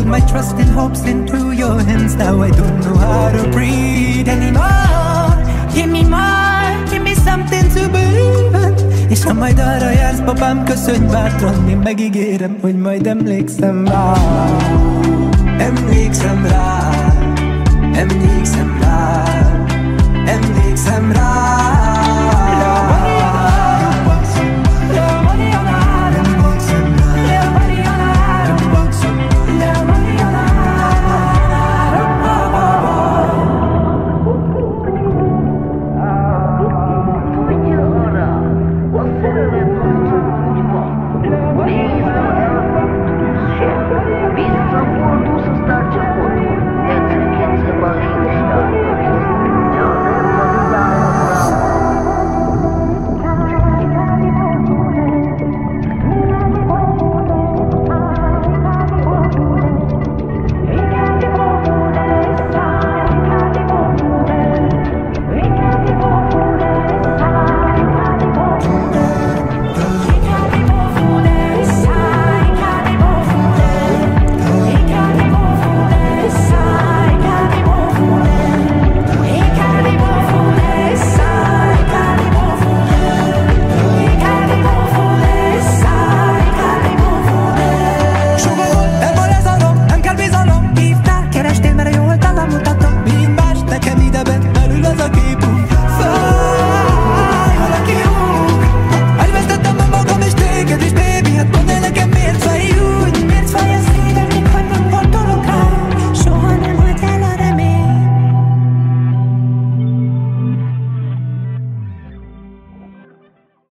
my trust and hopes into your hands. Now I don't know how to breathe anymore. Give me something to believe in. És ha majd arra jársz, papám, köszönj bátran, én megígérem, hogy majd emlékszem rá. Emlékszem rá, emlékszem rá, emlékszem rá.